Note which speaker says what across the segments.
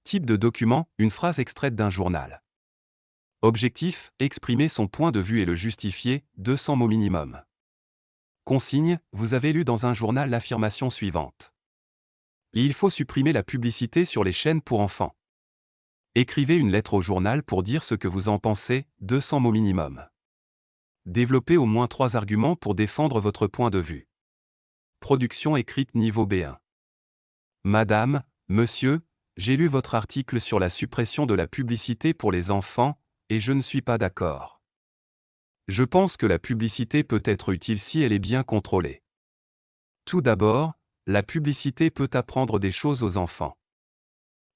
Speaker 1: Type de document, une phrase extraite d'un journal. Objectif, exprimer son point de vue et le justifier, 200 mots minimum. Consigne, vous avez lu dans un journal l'affirmation suivante. Il faut supprimer la publicité sur les chaînes pour enfants. Écrivez une lettre au journal pour dire ce que vous en pensez, 200 mots minimum. Développez au moins 3 arguments pour défendre votre point de vue. Production écrite niveau B1. Madame, monsieur, j'ai lu votre article sur la suppression de la publicité pour les enfants, et je ne suis pas d'accord. Je pense que la publicité peut être utile si elle est bien contrôlée. Tout d'abord, la publicité peut apprendre des choses aux enfants.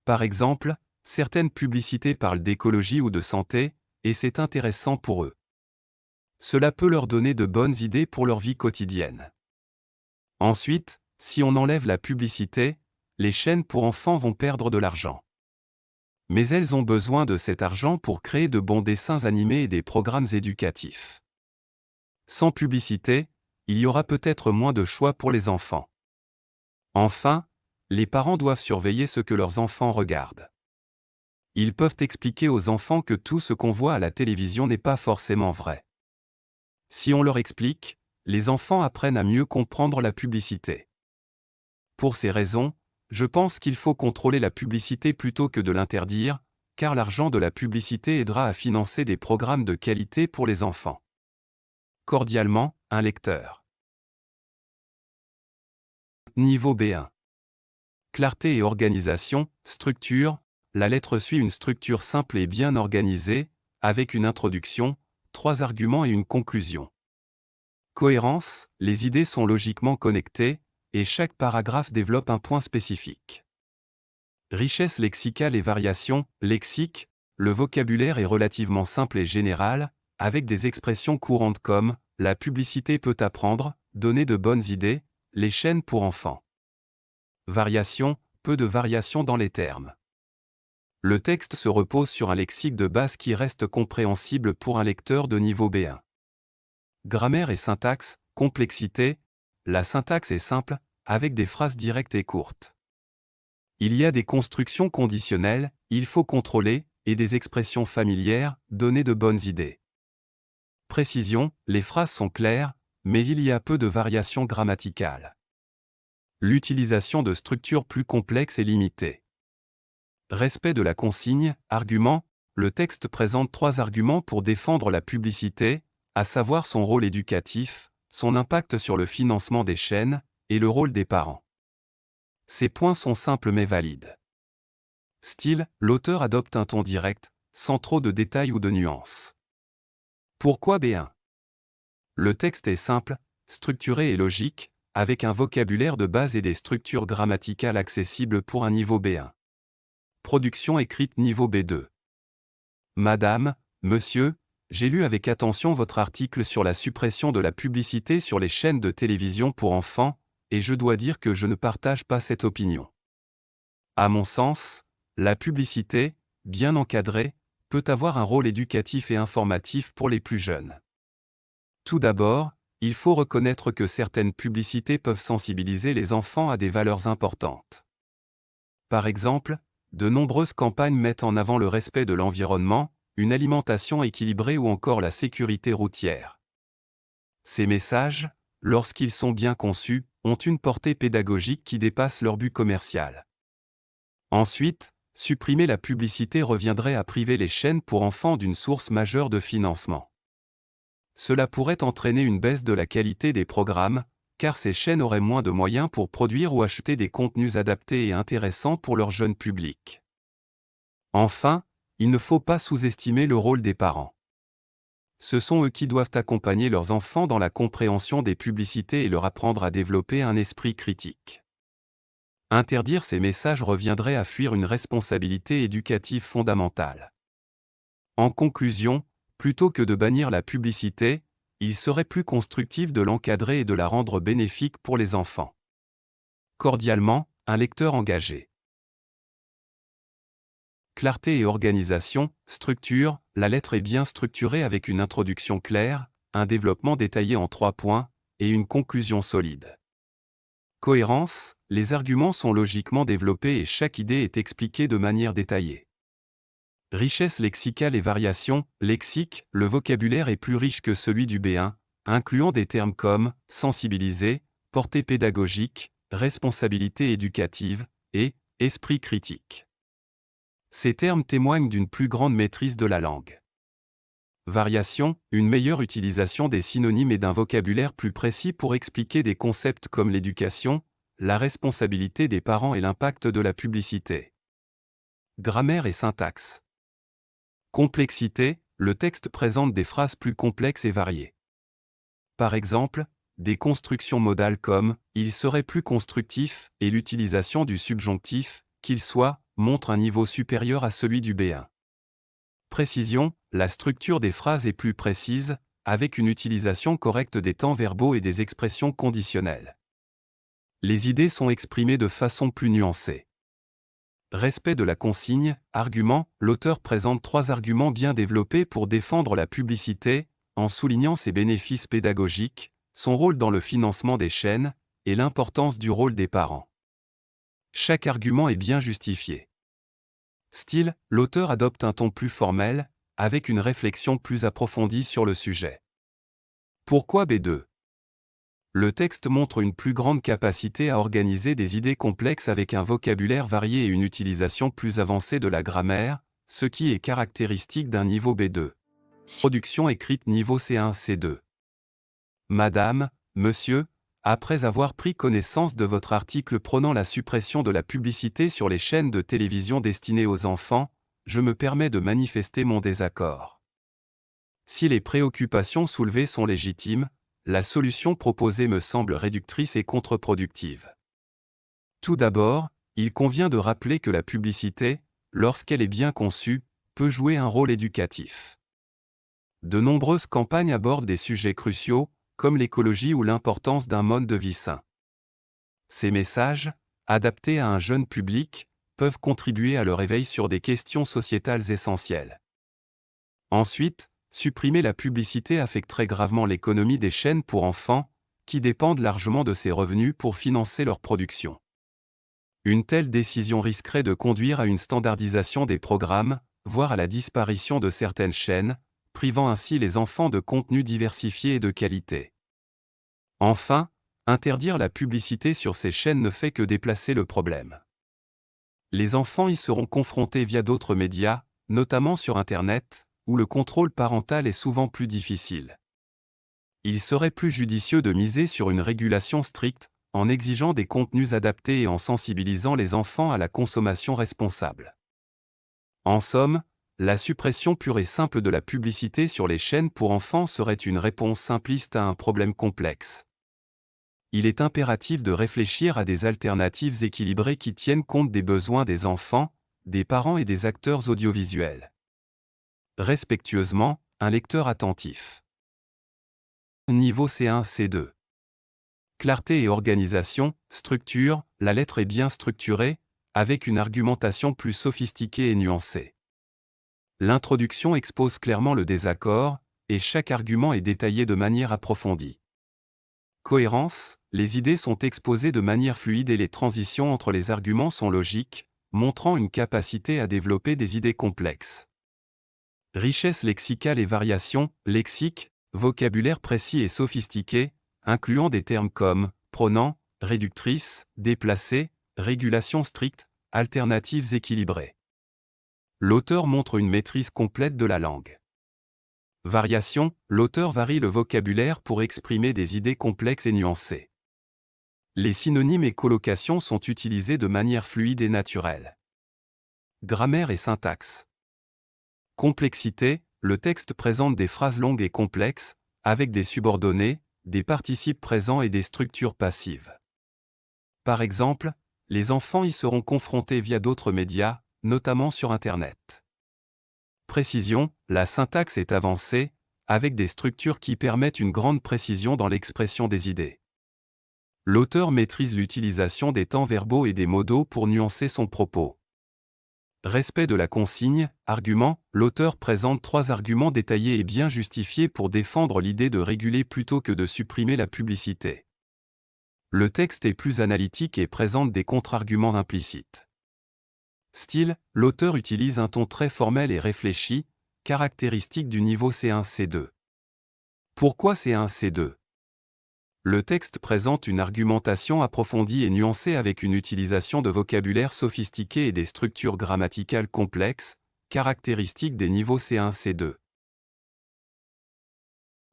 Speaker 1: Par exemple, certaines publicités parlent d'écologie ou de santé, et c'est intéressant pour eux. Cela peut leur donner de bonnes idées pour leur vie quotidienne. Ensuite, si on enlève la publicité, les chaînes pour enfants vont perdre de l'argent. Mais elles ont besoin de cet argent pour créer de bons dessins animés et des programmes éducatifs. Sans publicité, il y aura peut-être moins de choix pour les enfants. Enfin, les parents doivent surveiller ce que leurs enfants regardent. Ils peuvent expliquer aux enfants que tout ce qu'on voit à la télévision n'est pas forcément vrai. Si on leur explique, les enfants apprennent à mieux comprendre la publicité. Pour ces raisons, je pense qu'il faut contrôler la publicité plutôt que de l'interdire, car l'argent de la publicité aidera à financer des programmes de qualité pour les enfants. Cordialement, un lecteur. Niveau B1. Clarté et organisation, structure. La lettre suit une structure simple et bien organisée, avec une introduction, 3 arguments et une conclusion. Cohérence, les idées sont logiquement connectées, et chaque paragraphe développe un point spécifique. Richesse lexicale et variation, lexique, le vocabulaire est relativement simple et général, avec des expressions courantes comme « la publicité peut apprendre »,« donner de bonnes idées »,« les chaînes pour enfants ». Variation, peu de variation dans les termes. Le texte se repose sur un lexique de base qui reste compréhensible pour un lecteur de niveau B1. Grammaire et syntaxe, complexité, la syntaxe est simple, avec des phrases directes et courtes. Il y a des constructions conditionnelles, il faut contrôler, et des expressions familières, donner de bonnes idées. Précision, les phrases sont claires, mais il y a peu de variations grammaticales. L'utilisation de structures plus complexes est limitée. Respect de la consigne, argument, le texte présente 3 arguments pour défendre la publicité, à savoir son rôle éducatif, son impact sur le financement des chaînes, et le rôle des parents. Ces points sont simples mais valides. Style, l'auteur adopte un ton direct, sans trop de détails ou de nuances. Pourquoi B1 ? Le texte est simple, structuré et logique, avec un vocabulaire de base et des structures grammaticales accessibles pour un niveau B1. Production écrite niveau B2. Madame, monsieur, j'ai lu avec attention votre article sur la suppression de la publicité sur les chaînes de télévision pour enfants, et je dois dire que je ne partage pas cette opinion. À mon sens, la publicité, bien encadrée, peut avoir un rôle éducatif et informatif pour les plus jeunes. Tout d'abord, il faut reconnaître que certaines publicités peuvent sensibiliser les enfants à des valeurs importantes. Par exemple, de nombreuses campagnes mettent en avant le respect de l'environnement, une alimentation équilibrée ou encore la sécurité routière. Ces messages, lorsqu'ils sont bien conçus, ont une portée pédagogique qui dépasse leur but commercial. Ensuite, supprimer la publicité reviendrait à priver les chaînes pour enfants d'une source majeure de financement. Cela pourrait entraîner une baisse de la qualité des programmes, car ces chaînes auraient moins de moyens pour produire ou acheter des contenus adaptés et intéressants pour leur jeune public. Enfin, il ne faut pas sous-estimer le rôle des parents. Ce sont eux qui doivent accompagner leurs enfants dans la compréhension des publicités et leur apprendre à développer un esprit critique. Interdire ces messages reviendrait à fuir une responsabilité éducative fondamentale. En conclusion, plutôt que de bannir la publicité, il serait plus constructif de l'encadrer et de la rendre bénéfique pour les enfants. Cordialement, un lecteur engagé. Clarté et organisation, structure, la lettre est bien structurée avec une introduction claire, un développement détaillé en 3 points, et une conclusion solide. Cohérence, les arguments sont logiquement développés et chaque idée est expliquée de manière détaillée. Richesse lexicale et variation, lexique, le vocabulaire est plus riche que celui du B1, incluant des termes comme sensibiliser, portée pédagogique, responsabilité éducative et esprit critique. Ces termes témoignent d'une plus grande maîtrise de la langue. Variation, une meilleure utilisation des synonymes et d'un vocabulaire plus précis pour expliquer des concepts comme l'éducation, la responsabilité des parents et l'impact de la publicité. Grammaire et syntaxe. Complexité, le texte présente des phrases plus complexes et variées. Par exemple, des constructions modales comme « il serait plus constructif » et l'utilisation du subjonctif « qu'il soit » montre un niveau supérieur à celui du B1. Précision, la structure des phrases est plus précise, avec une utilisation correcte des temps verbaux et des expressions conditionnelles. Les idées sont exprimées de façon plus nuancée. Respect de la consigne, argument, l'auteur présente 3 arguments bien développés pour défendre la publicité, en soulignant ses bénéfices pédagogiques, son rôle dans le financement des chaînes, et l'importance du rôle des parents. Chaque argument est bien justifié. Style, l'auteur adopte un ton plus formel, avec une réflexion plus approfondie sur le sujet. Pourquoi B2 ? Le texte montre une plus grande capacité à organiser des idées complexes avec un vocabulaire varié et une utilisation plus avancée de la grammaire, ce qui est caractéristique d'un niveau B2. Production écrite niveau C1-C2. Madame, Monsieur, après avoir pris connaissance de votre article prônant la suppression de la publicité sur les chaînes de télévision destinées aux enfants, je me permets de manifester mon désaccord. Si les préoccupations soulevées sont légitimes, la solution proposée me semble réductrice et contre-productive. Tout d'abord, il convient de rappeler que la publicité, lorsqu'elle est bien conçue, peut jouer un rôle éducatif. De nombreuses campagnes abordent des sujets cruciaux, comme l'écologie ou l'importance d'un mode de vie sain. Ces messages, adaptés à un jeune public, peuvent contribuer à leur éveil sur des questions sociétales essentielles. Ensuite, supprimer la publicité affecte très gravement l'économie des chaînes pour enfants, qui dépendent largement de ces revenus pour financer leur production. Une telle décision risquerait de conduire à une standardisation des programmes, voire à la disparition de certaines chaînes, privant ainsi les enfants de contenus diversifiés et de qualité. Enfin, interdire la publicité sur ces chaînes ne fait que déplacer le problème. Les enfants y seront confrontés via d'autres médias, notamment sur Internet, où le contrôle parental est souvent plus difficile. Il serait plus judicieux de miser sur une régulation stricte, en exigeant des contenus adaptés et en sensibilisant les enfants à la consommation responsable. En somme, la suppression pure et simple de la publicité sur les chaînes pour enfants serait une réponse simpliste à un problème complexe. Il est impératif de réfléchir à des alternatives équilibrées qui tiennent compte des besoins des enfants, des parents et des acteurs audiovisuels. Respectueusement, un lecteur attentif. Niveau C1-C2. Clarté et organisation, structure, la lettre est bien structurée, avec une argumentation plus sophistiquée et nuancée. L'introduction expose clairement le désaccord, et chaque argument est détaillé de manière approfondie. Cohérence, les idées sont exposées de manière fluide et les transitions entre les arguments sont logiques, montrant une capacité à développer des idées complexes. Richesse lexicale et variation, lexique, vocabulaire précis et sophistiqué, incluant des termes comme pronant, réductrice, déplacé, régulation stricte, alternatives équilibrées. L'auteur montre une maîtrise complète de la langue. Variation, l'auteur varie le vocabulaire pour exprimer des idées complexes et nuancées. Les synonymes et collocations sont utilisés de manière fluide et naturelle. Grammaire et syntaxe. Complexité, le texte présente des phrases longues et complexes, avec des subordonnés, des participes présents et des structures passives. Par exemple, les enfants y seront confrontés via d'autres médias, notamment sur Internet. Précision, la syntaxe est avancée, avec des structures qui permettent une grande précision dans l'expression des idées. L'auteur maîtrise l'utilisation des temps verbaux et des modaux pour nuancer son propos. Respect de la consigne, argument, l'auteur présente 3 arguments détaillés et bien justifiés pour défendre l'idée de réguler plutôt que de supprimer la publicité. Le texte est plus analytique et présente des contre-arguments implicites. Style, l'auteur utilise un ton très formel et réfléchi, caractéristique du niveau C1-C2. Pourquoi C1-C2 ? Le texte présente une argumentation approfondie et nuancée avec une utilisation de vocabulaire sophistiqué et des structures grammaticales complexes, caractéristiques des niveaux C1-C2.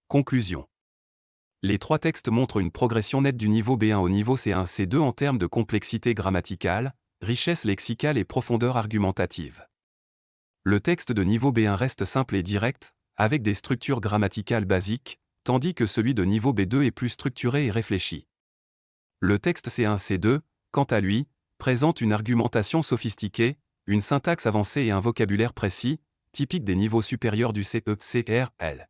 Speaker 1: Conclusion. Les trois textes montrent une progression nette du niveau B1 au niveau C1-C2 en termes de complexité grammaticale, richesse lexicale et profondeur argumentative. Le texte de niveau B1 reste simple et direct, avec des structures grammaticales basiques, tandis que celui de niveau B2 est plus structuré et réfléchi. Le texte C1-C2, quant à lui, présente une argumentation sophistiquée, une syntaxe avancée et un vocabulaire précis, typique des niveaux supérieurs du CE-CRL.